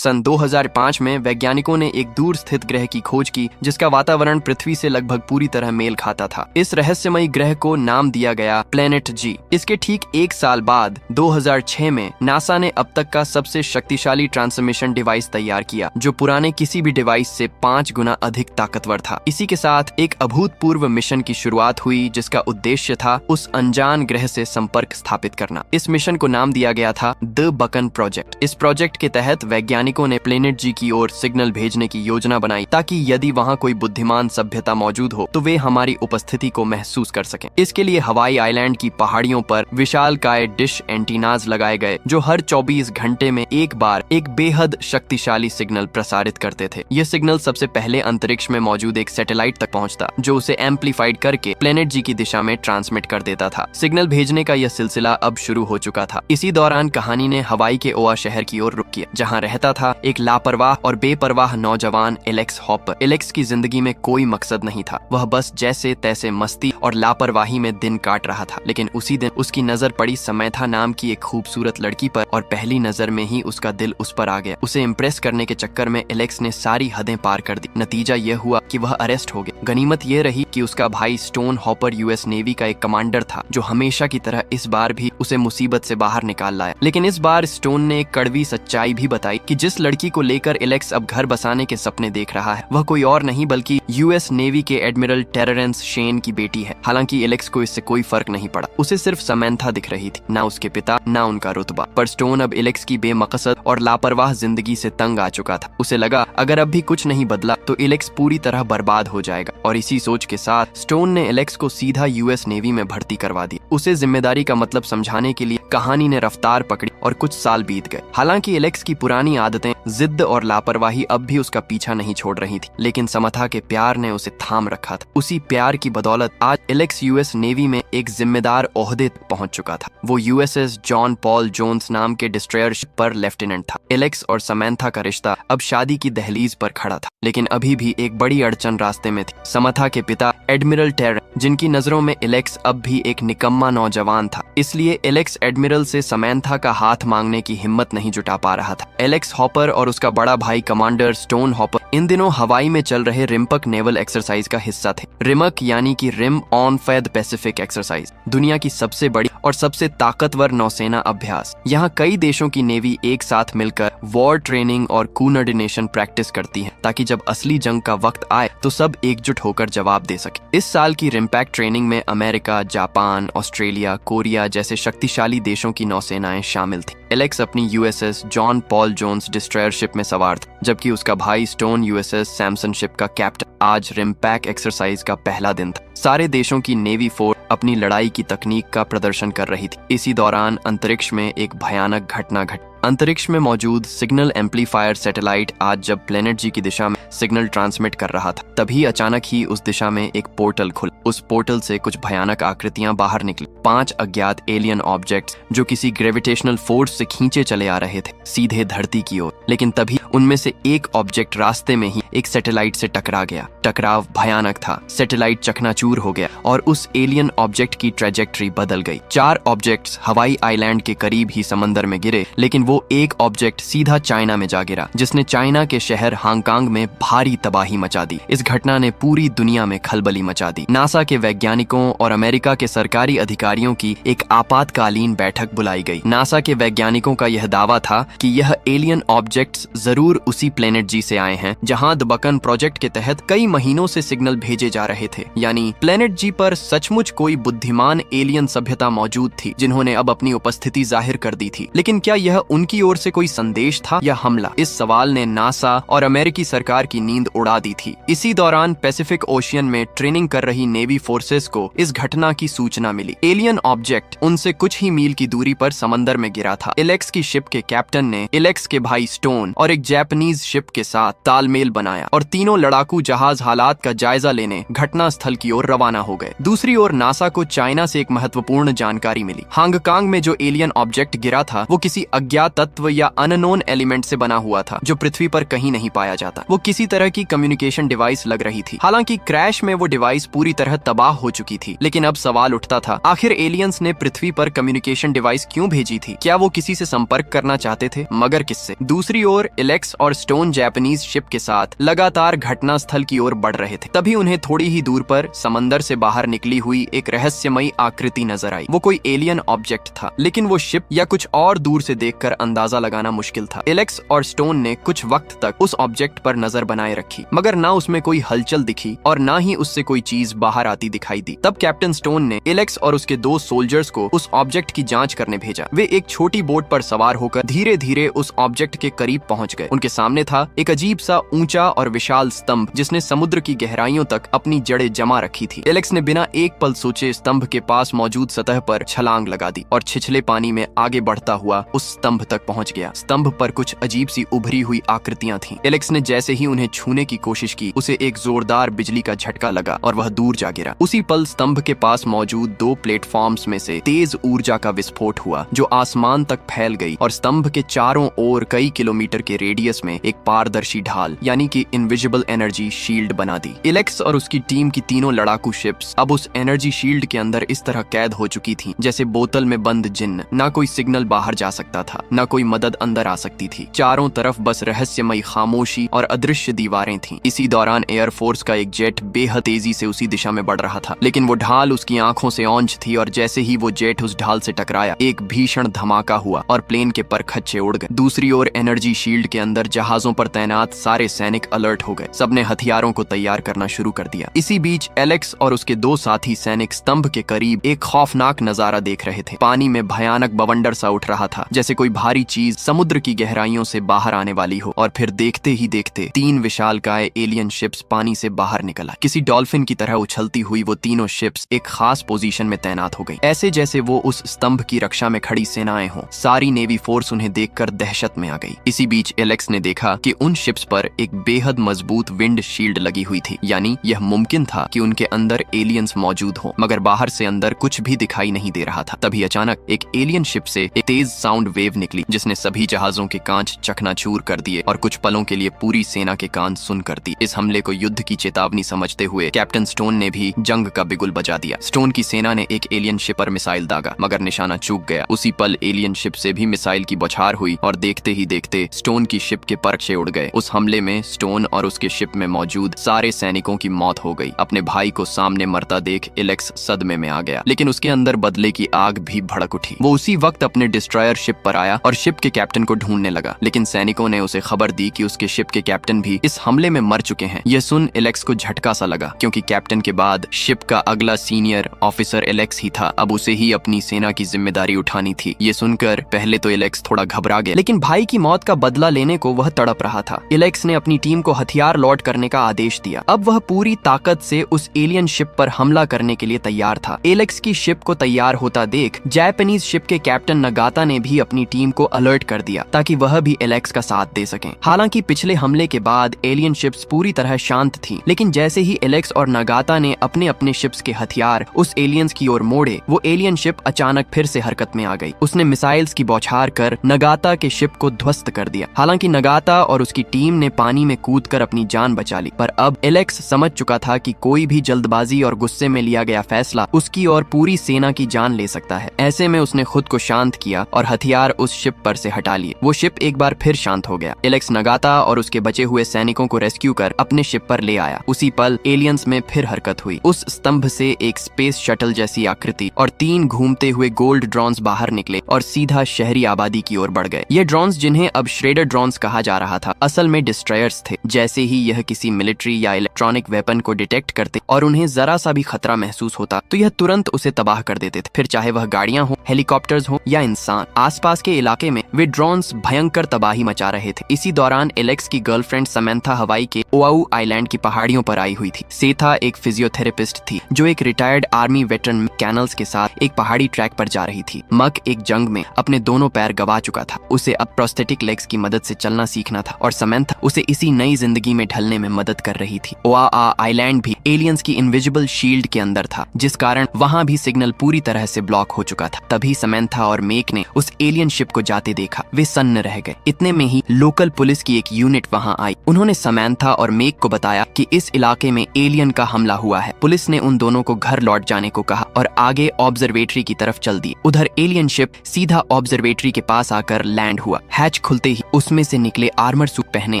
सन 2005 में वैज्ञानिकों ने एक दूर स्थित ग्रह की खोज की जिसका वातावरण पृथ्वी से लगभग पूरी तरह मेल खाता था। इस रहस्यमयी ग्रह को नाम दिया गया प्लेनेट जी। इसके ठीक एक साल बाद 2006 में नासा ने अब तक का सबसे शक्तिशाली ट्रांसमिशन डिवाइस तैयार किया जो पुराने किसी भी डिवाइस से 5 गुना अधिक ताकतवर था। इसी के साथ एक अभूतपूर्व मिशन की शुरुआत हुई जिसका उद्देश्य था उस अनजान ग्रह से संपर्क स्थापित करना। इस मिशन को नाम दिया गया था द बकन प्रोजेक्ट। इस प्रोजेक्ट के तहत वैज्ञानिकों ने प्लेनेट जी की ओर सिग्नल भेजने की योजना बनाई ताकि यदि वहां कोई बुद्धिमान सभ्यता मौजूद हो तो वे हमारी उपस्थिति को महसूस कर सकें। इसके लिए हवाई आइलैंड की पहाड़ियों पर विशालकाय डिश एंटीनाज लगाए गए जो हर 24 घंटे में एक बार एक बेहद शक्तिशाली सिग्नल प्रसारित करते थे। यह सिग्नल सबसे पहले अंतरिक्ष में मौजूद एक सैटेलाइट तक पहुंचता जो उसे एम्पलीफाइड करके प्लेनेट जी की दिशा में ट्रांसमिट कर देता था। सिग्नल भेजने का यह सिलसिला अब शुरू हो चुका था। इसी दौरान कहानी ने हवाई के ओआ शहर की ओर रुख किया जहां रहता था एक लापरवाह और बेपरवाह नौजवान एलेक्स हॉपर। एलेक्स की जिंदगी में कोई मकसद नहीं था, वह बस जैसे तैसे मस्ती और लापरवाही में दिन काट रहा था। लेकिन उसी दिन उसकी नजर पड़ी समैथा नाम की एक खूबसूरत लड़की पर और पहली नजर में ही उसका दिल उस पर आ गया। उसे इम्प्रेस करने के चक्कर में एलेक्स ने सारी हदें पार कर दी। नतीजा यह हुआ कि वह अरेस्ट हो गया। गनीमत यह रही कि उसका भाई स्टोन हॉपर यूएस नेवी का एक कमांडर था जो हमेशा की तरह इस बार भी उसे मुसीबत से बाहर निकाल लाया। लेकिन इस बार स्टोन ने एक कड़वी सच्चाई भी बताई कि जिस लड़की को लेकर एलेक्स अब घर बसाने के सपने देख रहा है वह कोई और नहीं बल्कि यूएस नेवी के एडमिरल टेरेंस शेन की बेटी है। हालांकि एलेक्स को इससे कोई फर्क नहीं पड़ा, उसे सिर्फ समैथा दिख रही थी, ना उसके पिता ना उनका रुतबा। पर स्टोन अब एलेक्स की बेमकसद और लापरवाह जिंदगी से तंग आ चुका था। उसे लगा अगर अब भी कुछ नहीं बदला तो एलेक्स पूरी तरह बर्बाद हो जाएगा और इसी सोच के साथ स्टोन ने एलेक्स को सीधा यूएस नेवी में भर्ती करवा दिया। उसे जिम्मेदारी का मतलब समझाने के लिए कहानी ने रफ्तार पकड़ी और कुछ साल बीत गए। हालांकि एलेक्स की पुरानी आदतें, जिद्द और लापरवाही अब भी उसका पीछा नहीं छोड़ रही थी, लेकिन समथा के प्यार ने उसे थाम रखा था। उसी प्यार की बदौलत आज एलेक्स यूएस नेवी में एक जिम्मेदार ओहदे तक पहुंच चुका था। वो यूएसएस जॉन पॉल जोन्स नाम के डिस्ट्रॉयर शिप पर लेफ्टिनेंट था। एलेक्स और समैथा का रिश्ता अब शादी की दहलीज पर खड़ा था, लेकिन अभी भी एक बड़ी अड़चन रास्ते में थी। समथा के पिता एडमिरल टेरेंस, जिनकी नजरों में एलेक्स अब भी एक निकम्मा नौजवान था, इसलिए एलेक्स एडमिरल से समैथा का हाथ मांगने की हिम्मत नहीं जुटा पा रहा था। एलेक्स हॉपर और उसका बड़ा भाई कमांडर स्टोन हॉपर इन दिनों हवाई में चल रहे रिम्पक नेवल एक्सरसाइज का हिस्सा थे। रिमक यानी कि रिम ऑन फैद पैसिफिक एक्सरसाइज, दुनिया की सबसे बड़ी और सबसे ताकतवर नौसेना अभ्यास। यहाँ कई देशों की नेवी एक साथ मिलकर वॉर ट्रेनिंग और कोऑर्डिनेशन प्रैक्टिस करती है ताकि जब असली जंग का वक्त आए तो सब एकजुट होकर जवाब दे सके। इस साल की रिम्पैक ट्रेनिंग में अमेरिका, जापान, ऑस्ट्रेलिया, कोरिया जैसे शक्तिशाली देशों की नौसेनाएं शामिल थी। एलेक्स अपनी USS John Paul Jones destroyer ship में सवार था, जबकि उसका भाई स्टोन यूएसएस सैमसन शिप का कैप्टन। आज रिम्पैक एक्सरसाइज का पहला दिन था। सारे देशों की नेवी फोर्स अपनी लड़ाई की तकनीक का प्रदर्शन कर रही थी। इसी दौरान अंतरिक्ष में एक भयानक घटना घटी। अंतरिक्ष में मौजूद सिग्नल एम्पलीफायर सैटेलाइट आज जब प्लेनेट जी की दिशा में सिग्नल ट्रांसमिट कर रहा था तभी अचानक ही उस दिशा में एक पोर्टल खुला। उस पोर्टल से कुछ भयानक आकृतियां बाहर निकली। 5 अज्ञात एलियन ऑब्जेक्ट्स जो किसी ग्रेविटेशनल फोर्स से खींचे चले आ रहे थे सीधे धरती की ओर। लेकिन तभी उनमें से एक ऑब्जेक्ट रास्ते में ही एक सैटेलाइट से टकरा गया। टकराव भयानक था, सैटेलाइट चकनाचूर हो गया और उस एलियन ऑब्जेक्ट की ट्रैजेक्टरी बदल गई। 4 ऑब्जेक्ट्स हवाई आइलैंड के करीब ही समंदर में गिरे, लेकिन वो एक ऑब्जेक्ट सीधा चाइना में जा गिरा जिसने चाइना के शहर हांगकांग में भारी तबाही मचा दी। इस घटना ने पूरी दुनिया में खलबली मचा दी। नासा के वैज्ञानिकों और अमेरिका के सरकारी अधिकारियों की एक आपातकालीन बैठक बुलाई गई। नासा के वैज्ञानिकों का यह दावा था कि यह एलियन ऑब्जेक्ट्स जरूर उसी प्लेनेट जी से आए हैं जहां द बकन प्रोजेक्ट के तहत कई महीनों से सिग्नल भेजे जा रहे थे। यानी प्लेनेट जी पर सचमुच कोई बुद्धिमान एलियन सभ्यता मौजूद थी जिन्होंने अब अपनी उपस्थिति जाहिर कर दी थी। लेकिन क्या यह उनकी ओर से कोई संदेश था या हमला? इस सवाल ने नासा और अमेरिकी सरकार की नींद उड़ा दी थी। इसी दौरान पैसिफिक ओशियन में ट्रेनिंग कर रही नेवी फोर्सेस को इस घटना की सूचना मिली। एलियन ऑब्जेक्ट उनसे कुछ ही मील की दूरी पर समंदर में गिरा था। एलेक्स की शिप के कैप्टन ने एलेक्स के भाई स्टोन और एक जापानीज शिप के साथ तालमेल बनाया और तीनों लड़ाकू जहाज हालात का जायजा लेने घटना स्थल की ओर रवाना हो गए। दूसरी ओर नासा को चाइना से एक महत्वपूर्ण जानकारी मिली। हांगकांग में जो एलियन ऑब्जेक्ट गिरा था वो किसी अज्ञात तत्व या अननोन एलिमेंट से बना हुआ था जो पृथ्वी पर कहीं नहीं पाया जाता। वो किसी तरह की कम्युनिकेशन डिवाइस लग रही थी। हालांकि क्रैश में वो डिवाइस पूरी तरह तबाह हो चुकी थी, लेकिन अब सवाल उठता था आखिर एलियंस ने पृथ्वी पर कम्युनिकेशन डिवाइस क्यों भेजी थी? क्या वो किसी से संपर्क करना चाहते थे? मगर किससे? दूसरी दूसरी ओर एलेक्स और स्टोन जापानीज शिप के साथ लगातार घटनास्थल की ओर बढ़ रहे थे। तभी उन्हें थोड़ी ही दूर पर समंदर से बाहर निकली हुई एक रहस्यमयी आकृति नजर आई। वो कोई एलियन ऑब्जेक्ट था, लेकिन वो शिप या कुछ और दूर से देखकर अंदाजा लगाना मुश्किल था। एलेक्स और स्टोन ने कुछ वक्त तक उस ऑब्जेक्ट पर नजर बनाए रखी, मगर ना उसमें कोई हलचल दिखी और ना ही उससे कोई चीज बाहर आती दिखाई दी। तब कैप्टन स्टोन ने एलेक्स और उसके 2 सोल्जर्स को उस ऑब्जेक्ट की जांच करने भेजा। वे एक छोटी बोट पर सवार होकर धीरे धीरे उस ऑब्जेक्ट के करीब पहुंच गए। उनके सामने था एक अजीब सा ऊंचा और विशाल स्तंभ, जिसने समुद्र की गहराइयों तक अपनी जड़ें जमा रखी थी। एलेक्स ने बिना एक पल सोचे स्तंभ के पास मौजूद सतह पर छलांग लगा दी और छिछले पानी में आगे बढ़ता हुआ उस स्तंभ तक पहुंच गया। स्तंभ पर कुछ अजीब सी उभरी हुई आकृतियां थीं। एलेक्स ने जैसे ही उन्हें छूने की कोशिश की, उसे एक जोरदार बिजली का झटका लगा और वह दूर जा गिरा। उसी पल स्तंभ के पास मौजूद 2 प्लेटफॉर्म्स में से तेज ऊर्जा का विस्फोट हुआ, जो आसमान तक फैल गई और स्तंभ के चारों ओर कई किलोमीटर के रेडियस में एक पारदर्शी ढाल यानी कि इनविजिबल एनर्जी शील्ड बना दी। एलेक्स और उसकी टीम की तीनों लड़ाकू शिप्स अब उस एनर्जी शील्ड के अंदर इस तरह कैद हो चुकी थी जैसे बोतल में बंद जिन्न। ना कोई सिग्नल बाहर जा सकता था, ना कोई मदद अंदर आ सकती थी। चारों तरफ बस रहस्यमयी खामोशी और अदृश्य दीवारें थीं। इसी दौरान एयरफोर्स का एक जेट बेहद तेजी से उसी दिशा में बढ़ रहा था, लेकिन वो ढाल उसकी आंखों से औंध थी और जैसे ही वो जेट उस ढाल से टकराया, एक भीषण धमाका हुआ और प्लेन के परखच्चे उड़ गए। दूसरी ओर एनर्जी शील्ड के अंदर जहाजों पर तैनात सारे सैनिक अलर्ट हो गए। सबने हथियारों को तैयार करना शुरू कर दिया। इसी बीच एलेक्स और उसके 2 साथी सैनिक स्तंभ के करीब एक खौफनाक नजारा देख रहे थे। पानी में भयानक बवंडर सा उठ रहा था, जैसे कोई भारी चीज समुद्र की गहराइयों से बाहर आने वाली हो। और फिर देखते ही देखते 3 विशालकाय एलियन शिप्स पानी से बाहर निकला। किसी डॉल्फिन की तरह उछलती हुई वो तीनों शिप्स एक खास पोजीशन में तैनात हो गई, ऐसे जैसे वो उस स्तंभ की रक्षा में खड़ी सेनाएं हों। सारी नेवी फोर्स उन्हें देखकर दहशत में आ गई। इसी बीच एलेक्स ने देखा कि उन शिप्स पर एक बेहद मजबूत विंड शील्ड लगी हुई थी, यानी यह मुमकिन था कि उनके अंदर एलियंस मौजूद हो, मगर बाहर से अंदर कुछ भी दिखाई नहीं दे रहा था। तभी अचानक एक एलियन शिप से एक तेज साउंड वेव निकली, जिसने सभी जहाजों के कांच चकनाचूर कर दिए और कुछ पलों के लिए पूरी सेना के कान सुन कर दी। इस हमले को युद्ध की चेतावनी समझते हुए कैप्टन स्टोन ने भी जंग का बिगुल बजा दिया। स्टोन की सेना ने एक एलियन शिप पर मिसाइल दागा, मगर निशाना चूक गया। उसी पल एलियन शिप से भी मिसाइल की बौछार हुई और देखते ही देखते स्टोन की शिप के परखचे उड़ गए। उस हमले में स्टोन और उसके शिप में मौजूद सारे सैनिकों की मौत हो गई। अपने भाई को सामने मरता देख एलेक्स सदमे में आ गया, लेकिन उसके अंदर बदले की आग भी भड़क उठी। वो उसी वक्त अपने डिस्ट्रॉयर शिप पर आया और शिप के कैप्टन को ढूंढने लगा, लेकिन सैनिकों ने उसे खबर दी कि उसके शिप के कैप्टन भी इस हमले में मर चुके हैं। यह सुन एलेक्स को झटका सा लगा, क्योंकि कैप्टन के बाद शिप का अगला सीनियर ऑफिसर एलेक्स ही था। अब उसे ही अपनी सेना की जिम्मेदारी उठानी थी। ये सुनकर पहले तो एलेक्स थोड़ा घबरा गया, लेकिन भाई की मौत का बदला लेने को वह तड़प रहा था। एलेक्स ने अपनी टीम को हथियार लॉड करने का आदेश दिया। अब वह पूरी ताकत से उस एलियन शिप पर हमला करने के लिए तैयार था। एलेक्स की शिप को तैयार होता देख जापानीज शिप के कैप्टन नगाता ने भी अपनी टीम को अलर्ट कर दिया, ताकि वह भी एलेक्स का साथ दे सकें। हालांकि पिछले हमले के बाद एलियन शिप्स पूरी तरह शांत थीं, लेकिन जैसे ही एलेक्स और नगाता ने अपने अपने शिप्स के हथियार उस एलियंस की ओर मोड़े, वो एलियन शिप अचानक फिर से हरकत में आ गई। उसने मिसाइल्स की बौछार कर नगाता के शिप को ध्वस्त कर दिया। हालांकि नगाता और उसकी टीम ने पानी में कूदकर अपनी जान बचा ली, पर अब एलेक्स समझ चुका था कि कोई भी जल्दबाजी और गुस्से में लिया गया फैसला उसकी और पूरी सेना की जान ले सकता है। ऐसे में उसने खुद को शांत किया और हथियार उस शिप पर से हटा लिए। वो शिप एक बार फिर शांत हो गया। एलेक्स नगाता और उसके बचे हुए सैनिकों को रेस्क्यू कर अपने शिप पर ले आया। उसी पल एलियंस में फिर हरकत हुई। उस स्तंभ से एक स्पेस शटल जैसी आकृति और 3 घूमते हुए गोल्ड ड्रोन्स बाहर निकले और सीधा शहरी आबादी की ओर बढ़ गए। ये ड्रोन्स, जिन्हें अब श्रेडर ड्रोन्स कहा जा रहा था, असल में डिस्ट्रॉयर्स थे। जैसे ही यह किसी मिलिट्री या इलेक्ट्रॉनिक वेपन को डिटेक्ट करते और उन्हें जरा सा भी खतरा महसूस होता, तो यह तुरंत उसे तबाह कर देते थे, फिर चाहे वह गाड़ियां हो, हेलीकॉप्टर्स हो या इंसान। आसपास के इलाके में वे ड्रोन्स भयंकर तबाही मचा रहे थे। इसी दौरान एलेक्स की गर्लफ्रेंड समंथा हवाई के ओआऊ आइलैंड की पहाड़ियों पर आई हुई थी। सेथा एक फिजियोथेरेपिस्ट थी जो एक रिटायर्ड आर्मी वेटरन कैनल्स के साथ एक पहाड़ी ट्रैक पर जा रही थी। मक एक जंग में अपने दोनों पैर गवा चुका था। उसे अब प्रोस्थेटिक लेग्स की मदद से चलना सीखना था और समंथा उसे इसी नई जिंदगी में ढलने में मदद कर रही थी। ओआआ आइलैंड भी एलियंस की इनविजिबल शील्ड के अंदर था, जिस कारण वहां भी सिग्नल पूरी तरह से ब्लॉक हो चुका था। तभी समंथा और मेक ने उस एलियन शिप को जाते देखा। वे सन्न रह गए। इतने में ही लोकल पुलिस की एक यूनिट वहां आई। उन्होंने समंथा और मेक को बताया कि इस इलाके में एलियन का हमला हुआ है। पुलिस ने उन दोनों को घर लौट जाने को कहा और आगे ऑब्जर्वेटरी की तरफ चल दी। उधर एलियन शिप सीधा ऑब्जर्वेटरी के पास आकर लैंड हुआ। हैच खुलते खुलते ही उसमें से निकले आर्मर सूट पहने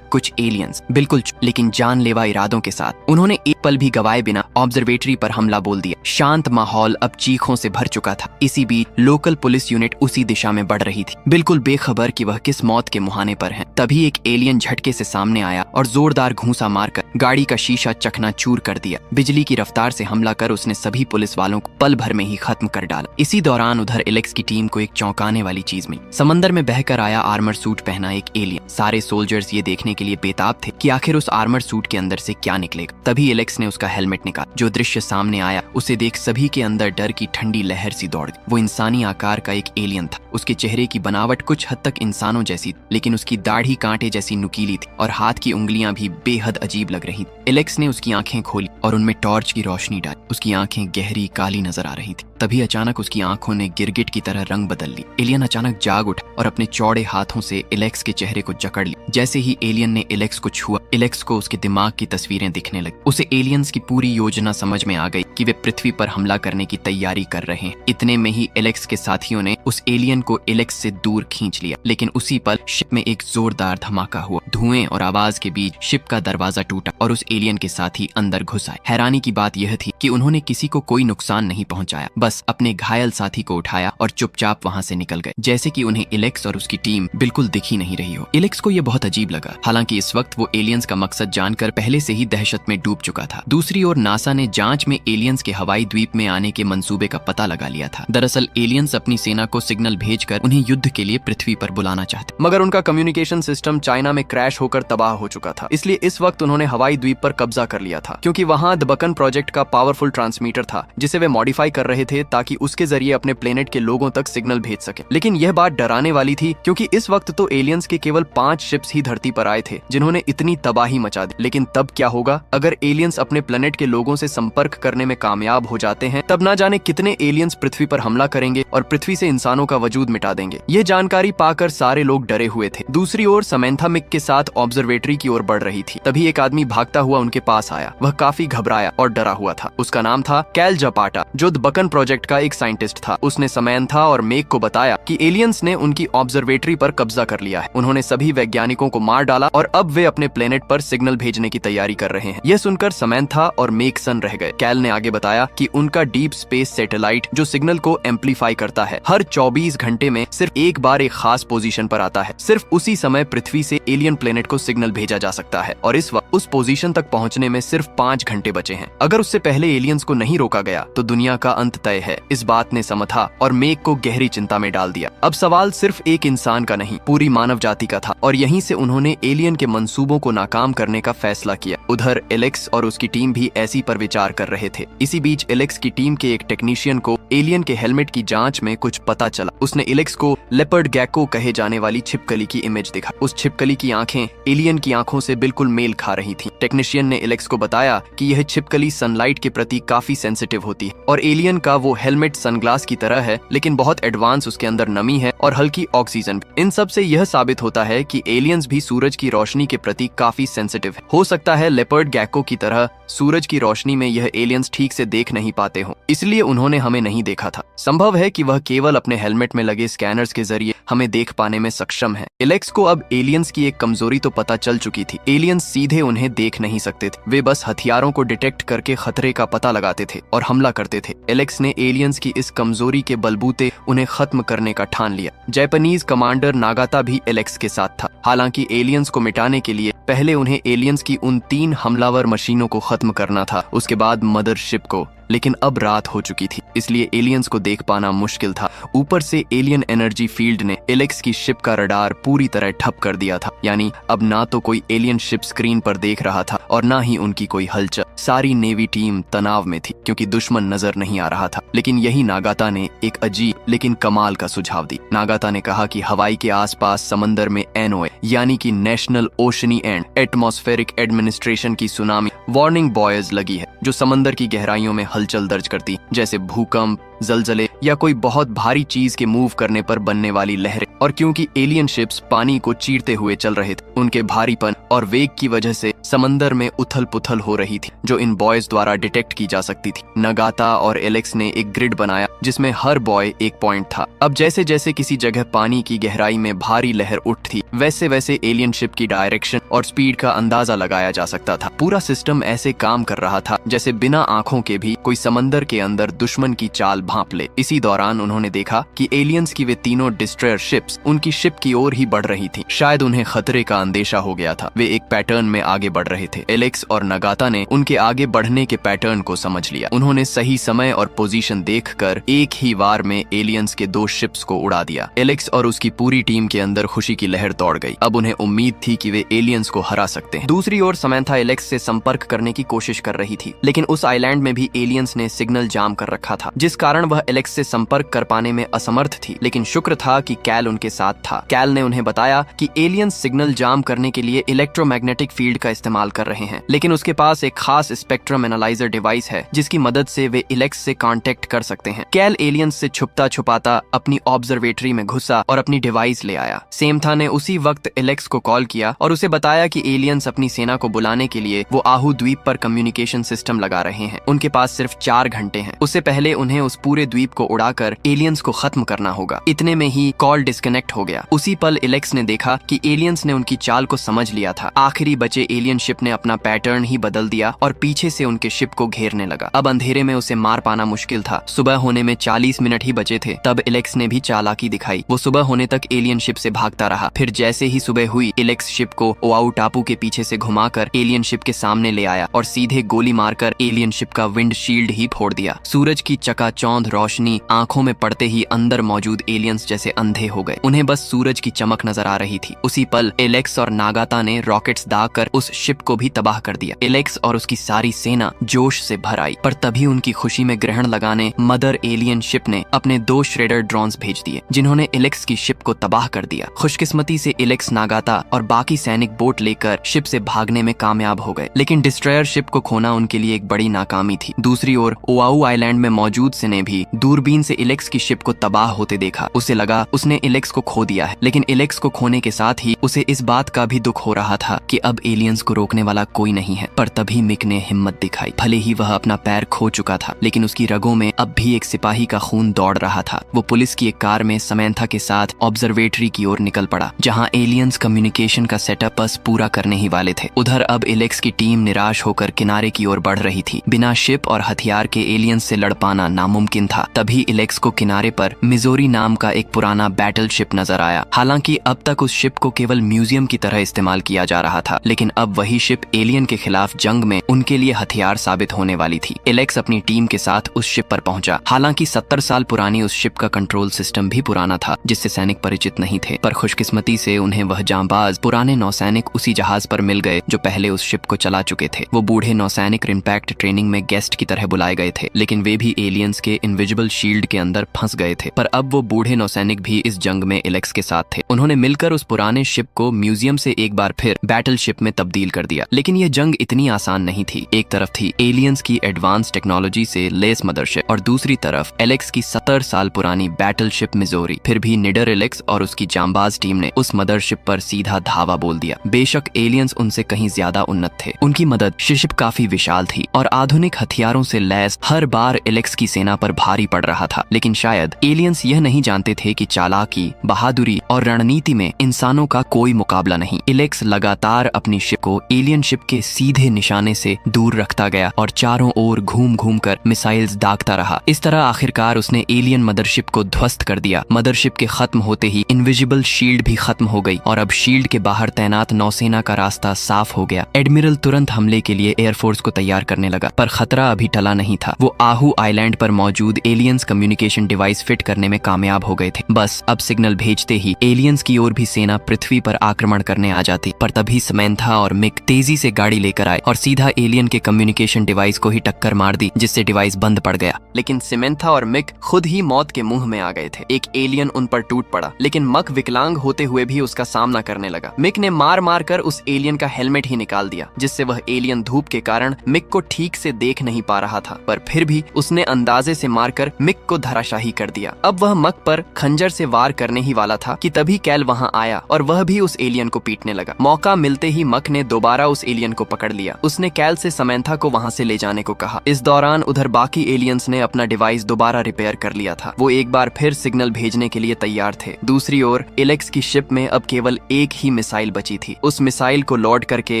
कुछ एलियंस, बिल्कुल लेकिन जानलेवा इरादों के साथ। उन्होंने एक पल भी गवाए बिना ऑब्जर्वेटरी पर हमला बोल दिया। शांत माहौल अब चीखों से भर चुका था। इसी बीच लोकल पुलिस यूनिट उसी दिशा में बढ़ रही थी, बिल्कुल बेखबर कि वह किस मौत के मुहाने पर है। तभी एक एलियन झटके से सामने आया और जोरदार घूंसा मारकर गाड़ी का शीशा चकनाचूर कर दिया। बिजली की रफ्तार से हमला कर उसने सभी पुलिस वालों को पल भर में ही खत्म कर डाला। इसी दौरान उधर एलेक्स की टीम को एक चौंकाने वाली चीज मिली। समंदर में बहकर आया आर्मर सूट पहना एक एलियन। सारे सोल्जर्स ये देखने के लिए बेताब थे कि आखिर उस आर्मर सूट के अंदर से क्या निकलेगा। तभी एलेक्स ने उसका हेलमेट निकाला। जो दृश्य सामने आया उसे देख सभी के अंदर डर की ठंडी लहर सी दौड़ गई। वो इंसानी आकार का एक एलियन था। उसके चेहरे की बनावट कुछ हद तक इंसानों जैसी थी, लेकिन उसकी दाढ़ी कांटे जैसी नुकीली थी और हाथ की उंगलियां भी बेहद अजीब लग रही थी। एलेक्स ने उसकी आंखें खोली और उनमें टॉर्च की रोशनी डाली। उसकी आंखें गहरी काली नजर आ रही थी। तभी अचानक उसकी आंखों ने गिरगिट की तरह रंग बदल ली। एलियन अचानक जाग उठा और अपने चौड़े हाथों से एलेक्स के चेहरे को जकड़ ली। जैसे ही एलियन ने एलेक्स को छुआ, एलेक्स को उसके दिमाग की तस्वीरें दिखने लगी। उसे एलियंस की पूरी योजना समझ में आ गई कि वे पृथ्वी पर हमला करने की तैयारी कर रहे हैं। इतने में ही एलेक्स के साथियों ने उस एलियन को एलेक्स से दूर खींच लिया, लेकिन उसी पल शिप में एक जोरदार धमाका हुआ। धुएं और आवाज के बीच शिप का दरवाजा टूटा और उस एलियन के साथी अंदर घुस आए। हैरानी की बात यह थी कि उन्होंने किसी को कोई नुकसान नहीं पहुंचाया, बस अपने घायल साथी को उठाया और चुपचाप वहां से निकल गए, जैसे कि उन्हें एलेक्स और उसकी टीम बिल्कुल दिख ही नहीं रही हो। एलेक्स को यह बहुत अजीब लगा। हालांकि इस वक्त वो एलियंस का मकसद जानकर पहले से ही दहशत में डूब चुका था। दूसरी ओर नासा ने जांच में एलियंस के हवाई द्वीप में आने के मंसूबे का पता लगा लिया था। दरअसल एलियंस अपनी सेना को सिग्नल भेजकर उन्हें युद्ध के लिए पृथ्वी पर बुलाना चाहते, मगर उनका कम्युनिकेशन सिस्टम चाइना में क्रैश होकर तबाह हो चुका था। इसलिए इस वक्त उन्होंने हवाई द्वीप पर कब्जा कर लिया था, क्योंकि वहां द बकन प्रोजेक्ट का पावरफुल ट्रांसमीटर था, जिसे वे मॉडिफाई कर रहे थे ताकि उसके जरिए अपने प्लेनेट के लोगों तक सिग्नल भेज सके। लेकिन यह बात डराने वाली थी, क्योंकि इस वक्त तो एलियंस के केवल 5 शिप्स ही धरती पर आए थे जिन्होंने इतनी तबाही मचा दी। लेकिन तब क्या होगा अगर एलियंस अपने प्लेनेट के लोगों से संपर्क करने में कामयाब हो जाते हैं? तब ना जाने कितने एलियंस पृथ्वी पर हमला करेंगे और पृथ्वी से इंसानों का वजूद मिटा देंगे। ये जानकारी पाकर सारे लोग डरे हुए थे। दूसरी ओर समैंथा मिक के साथ ऑब्जर्वेटरी की ओर बढ़ रही थी। तभी एक आदमी भागता हुआ उनके पास आया। वह काफी घबराया और डरा हुआ था। उसका नाम था कैल जपाटा, जो द बकन प्रोजेक्ट का एक साइंटिस्ट था। उसने समैंथा और मेक को बताया कि एलियंस ने उनकी ऑब्जर्वेटरी पर कब्जा कर लिया है। उन्होंने सभी वैज्ञानिकों को मार डाला और अब वे अपने प्लेनेट पर सिग्नल भेजने की तैयारी कर रहे हैं। यह सुनकर समैंथा और मेक सन रह गए। कैल ने आगे बताया कि उनका डीप स्पेस सैटेलाइट जो सिग्नल को एम्पलीफाई करता है, हर 24 घंटे में सिर्फ एक बार एक खास पोजीशन पर आता है। सिर्फ उसी समय पृथ्वी से एलियन प्लेनेट को सिग्नल भेजा जा सकता है और इस वक्त उस पोजीशन तक पहुंचने में सिर्फ 5 घंटे बचे हैं। अगर उससे पहले एलियंस को नहीं रोका गया तो दुनिया का अंत तय है। इस बात ने समथा और मेक को गहरी चिंता में डाल दिया। अब सवाल सिर्फ एक इंसान का नहीं, पूरी मानव जाति का था और यहीं से उन्होंने एलियन के मंसूबों को नाकाम करने का फैसला किया। उधर एलेक्स और उसकी टीम भी ऐसी पर विचार कर रहे थे। इसी बीच एलेक्स की टीम के एक टेक्नीशियन को एलियन के हेलमेट की जांच में कुछ पता चला। उसने एलेक्स को लेपर्ड गैको कहे जाने वाली छिपकली की इमेज दिखा। उस छिपकली की आंखें एलियन की आंखों से बिल्कुल मेल खा रही थीं। टेक्नीशियन ने एलेक्स को बताया कि यह छिपकली सनलाइट के प्रति काफी सेंसिटिव होती है और एलियन का वो हेलमेट सनग्लास की तरह है, लेकिन बहुत एडवांस उसके अंदर नमी है और हल्की ऑक्सीजन। इन सब से यह साबित होता है कि एलियंस भी सूरज की रोशनी के प्रति काफी सेंसिटिव है। हो सकता है लेपर्ड गैको की तरह सूरज की रोशनी में यह एलियंस ठीक से देख नहीं पाते हो, इसलिए उन्होंने हमें नहीं देखा था। संभव है कि वह केवल अपने हेलमेट में लगे स्कैनर्स के जरिए हमें देख पाने में सक्षम है। एलेक्स को अब एलियंस की एक कमजोरी तो पता चल चुकी थी। एलियंस सीधे उन्हें देख नहीं सकते थे। वे बस हथियारों को डिटेक्ट करके खतरे का पता लगाते थे और हमला करते थे। एलेक्स ने एलियंस की इस कमजोरी के बलबूते उन्हें खत्म करने का ठान लिया। जापानीज कमांडर नागाता भी एलेक्स के साथ था। हालांकि एलियंस को मिटाने के लिए पहले उन्हें एलियंस की उन 3 हमलावर मशीनों को खत्म करना था, उसके बाद मदरशिप को। लेकिन अब रात हो चुकी थी, इसलिए एलियंस को देख पाना मुश्किल था। ऊपर से एलियन एनर्जी फील्ड ने एलेक्स की शिप का रडार पूरी तरह ठप कर दिया था। यानी अब ना तो कोई एलियन शिप स्क्रीन पर देख रहा था और ना ही उनकी कोई हलचल। सारी नेवी टीम तनाव में थी क्योंकि दुश्मन नजर नहीं आ रहा था। लेकिन यही नागाता ने एक अजीब लेकिन कमाल का सुझाव दी। नागाता ने कहा कि हवाई के आसपास समंदर में एनओए यानी कि नेशनल ओशनी एंड एटमॉस्फेरिक एडमिनिस्ट्रेशन की सुनामी वार्निंग बॉयज लगी है, जो समंदर की गहराइयों में हलचल दर्ज करती, जैसे भूकंप, जलजले या कोई बहुत भारी चीज के मूव करने पर बनने वाली लहरें। और क्योंकि एलियन शिप्स पानी को चीरते हुए चल रहे थे, उनके भारीपन और वेग की वजह से समंदर में उथल पुथल हो रही थी जो इन बॉयज द्वारा डिटेक्ट की जा सकती थी। नगाता और एलेक्स ने एक ग्रिड बनाया जिसमें हर बॉय एक पॉइंट था। अब जैसे जैसे किसी जगह पानी की गहराई में भारी लहर उठती, वैसे वैसे एलियन शिप की डायरेक्शन और स्पीड का अंदाजा लगाया जा सकता था। पूरा सिस्टम ऐसे काम कर रहा था जैसे बिना आंखों के भी कोई समंदर के अंदर दुश्मन की चाल भांप ले। इसी दौरान उन्होंने देखा कि एलियंस की वे तीनों डिस्ट्रॉयर शिप्स उनकी शिप की ओर ही बढ़ रही थी। शायद उन्हें खतरे का अंदेशा हो गया था। वे एक पैटर्न में आगे बढ़ रहे थे। एलेक्स और नगाता ने उनके आगे बढ़ने के पैटर्न को समझ लिया। उन्होंने सही समय और पोजीशन देखकर एक ही वार में एलियंस के 2 शिप्स को उड़ा दिया। एलेक्स और उसकी पूरी टीम के अंदर खुशी की लहर दौड़ गई। अब उन्हें उम्मीद थी कि वे एलियंस को हरा सकते हैं। दूसरी ओर समंथा एलेक्स से संपर्क करने की कोशिश कर रही थी, लेकिन उस आइलैंड में भी एलियंस ने सिग्नल जाम कर रखा था, जिस कारण वह एलेक्स से संपर्क कर पाने में असमर्थ थी। लेकिन शुक्र था कि कैल उनके साथ था। कैल ने उन्हें बताया कि एलियंस सिग्नल जाम करने के लिए इलेक्ट्रोमैग्नेटिक फील्ड का इस्तेमाल कर रहे हैं, लेकिन उसके पास एक खास स्पेक्ट्रम एनालाइजर डिवाइस है जिसकी मदद से वे एलेक्स से कांटेक्ट कर सकते हैं। कैल एलियंस से छुपता छुपाता अपनी ऑब्जर्वेटरी में घुसा और अपनी डिवाइस ले आया। सेमथा ने उसी वक्त एलेक्स को कॉल किया और उसे बताया कि एलियंस अपनी सेना को बुलाने के लिए वो आहू द्वीप पर कम्युनिकेशन सिस्टम लगा रहे हैं। उनके पास सिर्फ 4 घंटे हैं। उससे पहले उन्हें उस पूरे द्वीप को उड़ाकर एलियंस को खत्म करना होगा। इतने में ही कॉल डिस्कनेक्ट हो गया। उसी पल एलेक्स ने देखा कि एलियंस ने उनकी चाल को समझ लिया था। आखिरी बचे एलियन शिप ने अपना पैटर्न ही बदल दिया और पीछे से उनके शिप को घेरने लगा। अब अंधेरे में उसे मार पाना मुश्किल था। सुबह होने में 40 मिनट ही बचे थे। तब एलेक्स ने भी चालाकी दिखाई। वो सुबह होने तक एलियन शिप से भागता रहा। फिर जैसे ही सुबह हुई, एलेक्स शिप को ओआऊ टापू के पीछे से घुमाकर एलियन शिप के सामने ले आया और सीधे गोली मारकर एलियन शिप का विंड शील्ड ही फोड़ दिया। सूरज की चकाचौंध रोशनी आंखों में पड़ते ही अंदर मौजूद एलियंस जैसे अंधे हो गए। उन्हें बस सूरज की चमक नजर आ रही थी। उसी पल एलेक्स और नागाता ने रॉकेट्स दागकर उस शिप को भी तबाह कर दिया। एलेक्स और उसकी सारी सेना जोश से भर आई, पर तभी उनकी खुशी में ग्रहण लगाने मदर एलियन शिप ने अपने 2 श्रेडर ड्रोन्स भेज दिए, जिन्होंने एलेक्स की शिप को तबाह कर दिया। खुशकिस्मती से एलेक्स, नागाता और बाकी सैनिक बोट लेकर शिप से भागने में कामयाब हो गए, लेकिन डिस्ट्रॉयर शिप को खोना उनके लिए एक बड़ी नाकामी थी। दूसरी ओर ओआऊ आइलैंड में मौजूद से ने भी दूरबीन से एलेक्स की शिप को तबाह होते देखा। उसे लगा उसने एलेक्स को खो दिया है, लेकिन एलेक्स को खोने के साथ ही उसे इस बात का भी दुख हो रहा था कि अब एलियंस को रोकने वाला कोई नहीं है। पर तभी मिक ने हिम्मत दिखाई। भले ही वह अपना पैर खो चुका था, लेकिन उसकी रगों में अब भी एक सिपाही का खून दौड़ रहा था। वो पुलिस की एक कार में समंथा के साथ ऑब्जर्वेटरी की ओर निकल पड़ा, जहां एलियंस कम्युनिकेशन का सेटअप बस पूरा करने ही वाले थे। उधर अब एलेक्स की टीम निराश होकर किनारे की ओर बढ़ रही थी। बिना शिप और हथियार के एलियंस से लड़ पाना नामुमकिन था। तभी एलेक्स को किनारे पर मिजोरी नाम का एक पुराना बैटल शिप नजर आया। हालांकि अब तक उस शिप को केवल म्यूजियम की तरह इस्तेमाल किया जा रहा था, लेकिन अब वही शिप एलियन के खिलाफ जंग में उनके लिए हथियार साबित होने वाली थी। एलेक्स अपनी टीम के साथ उस शिप पर पहुंचा। हालांकि 70 साल पुरानी उस शिप का कंट्रोल सिस्टम भी पुराना था, जिससे सैनिक परिचित नहीं थे। पर खुशकिस्मती से उन्हें वह जांबाज पुराने नौसैनिक उसी जहाज पर मिल गए जो पहले उस शिप को चला चुके थे। वो बूढ़े नौसैनिक इम्पैक्ट ट्रेनिंग में गेस्ट की तरह बुलाए गए थे, लेकिन वे भी एलियंस के इनविजिबल शील्ड के अंदर फंस गए थे। पर अब वो बूढ़े नौसैनिक भी इस जंग में एलेक्स के साथ थे। उन्होंने मिलकर उस पुराने शिप को म्यूजियम से एक बार फिर बैटल शिप में तब्दील कर दिया। लेकिन यह जंग इतनी आसान नहीं थी। एक तरफ थी एलियंस की एडवांस टेक्नोलॉजी से लेस मदरशिप और दूसरी तरफ एलेक्स की 70 साल पुरानी बैटल शिप मिजोरी। फिर भी निडर एलेक्स और उसकी जांबाज टीम ने उस मदरशिप पर सीधा धावा बोल दिया। बेशक एलियंस उनसे कहीं ज्यादा उन्नत थे। उनकी मदद शिप काफी विशाल थी और आधुनिक हथियारों से लैस हर बार एलेक्स की सेना पर भारी पड़ रहा था। लेकिन शायद एलियंस यह नहीं जानते थे कि चालाकी, बहादुरी और रणनीति में इंसानों का कोई मुकाबला नहीं। एलेक्स लगातार अपनी शिप को एलियन शिप के सीधे निशाने से दूर रखता गया और चारों ओर घूम घूम कर मिसाइल्स दागता रहा। इस तरह आखिरकार उसने एलियन मदरशिप को ध्वस्त कर दिया। मदरशिप के खत्म होते ही इनविजिबल शील्ड भी खत्म हो गई और अब शील्ड के बाहर तैनात नौसेना का रास्ता साफ हो गया। एडमिरल तुरंत हमले के लिए एयरफोर्स को तैयार करने लगा, पर खतरा अभी टला नहीं था। वो आहू आइलैंड पर मौजूद एलियंस कम्युनिकेशन डिवाइस फिट करने में कामयाब हो गए थे। बस अब सिग्नल भेजते ही एलियंस की ओर भी सेना पृथ्वी पर आक्रमण करने आ जाती। पर तभी समंथा और मिक तेजी से गाड़ी लेकर आए और सीधा एलियन के कम्युनिकेशन डिवाइस को ही टक्कर मार दी, जिससे डिवाइस बंद पड़ गया। लेकिन समंथा और मिक खुद ही मौत के मुंह में आ गए थे। एक एलियन उन पर टूट पड़ा, लेकिन मक विकलांग होते हुए भी उसका सामना करने लगा। मिक ने मार मार कर उस एलियन का हेलमेट ही निकाल दिया, जिससे वह एलियन धूप के कारण मिक को ठीक से देख नहीं पा रहा था। पर फिर भी उसने अंदाजे से मारकर मिक को धराशाही कर दिया। अब वह मक पर खंजर से वार करने ही वाला था कि तभी कैल वहां आया और वह भी उस एलियन को पीटने लगा। मौके मौका मिलते ही मक ने दोबारा उस एलियन को पकड़ लिया। उसने कैल से समंथा को वहां से ले जाने को कहा। इस दौरान उधर बाकी एलियंस ने अपना डिवाइस दोबारा रिपेयर कर लिया था। वो एक बार फिर सिग्नल भेजने के लिए तैयार थे। दूसरी ओर इलेक्स की शिप में अब केवल एक ही मिसाइल बची थी। उस मिसाइल को लॉन्च करके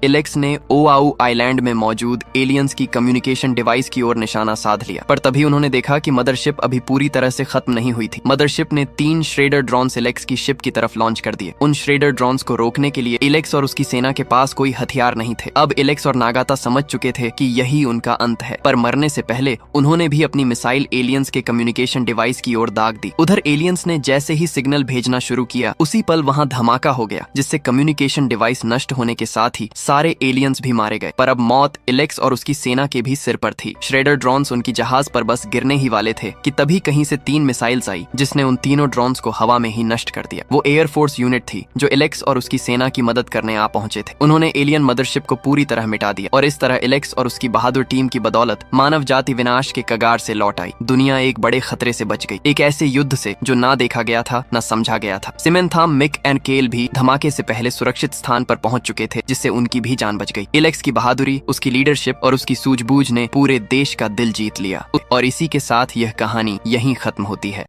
इलेक्स ने ओआऊ आइलैंड में मौजूद एलियंस की कम्युनिकेशन डिवाइस की ओर निशाना साध लिया। पर तभी उन्होंने देखा कि मदरशिप अभी पूरी तरह से खत्म नहीं हुई थी। मदरशिप ने 3 श्रेडर ड्रोन्स इलेक्स की शिप की तरफ लॉन्च कर दिए। उन श्रेडर ड्रोन्स को रोकने के लिए इलेक्स और उसकी सेना के पास कोई हथियार नहीं थे। अब इलेक्स और नागाता समझ चुके थे कि यही उनका अंत है। पर मरने से पहले उन्होंने भी अपनी मिसाइल एलियंस के कम्युनिकेशन डिवाइस की ओर दाग दी। उधर एलियंस ने जैसे ही सिग्नल भेजना शुरू किया, उसी पल वहां धमाका हो गया, जिससे कम्युनिकेशन डिवाइस नष्ट होने के साथ ही सारे एलियंस भी मारे गए। पर अब मौत इलेक्स और उसकी सेना के भी सिर पर थी। श्रेडर ड्रोन्स उनकी जहाज पर बस गिरने ही वाले थे कि तभी कहीं से 3 मिसाइल्स आई, जिसने उन तीनों ड्रोन्स को हवा में ही नष्ट कर दिया। वो एयरफोर्स यूनिट थी जो इलेक्स और उसकी सेना की मदद करने आ पहुंचे थे। उन्होंने एलियन मदरशिप को पूरी तरह मिटा दिया और इस तरह इलेक्स और उसकी बहादुर टीम की बदौलत मानव जाति विनाश के कगार से लौट आई। दुनिया एक बड़े खतरे से बच गई, एक ऐसे युद्ध से जो ना देखा गया था न समझा गया था। सिमेंथा, मिक एंड केल भी धमाके से पहले सुरक्षित स्थान पर पहुंच चुके थे, जिससे उनकी भी जान बच गई। इलेक्स की बहादुरी, उसकी लीडरशिप और उसकी सूझबूझ ने पूरे देश का दिल जीत लिया। और इसी के साथ यह कहानी यहीं खत्म होती है।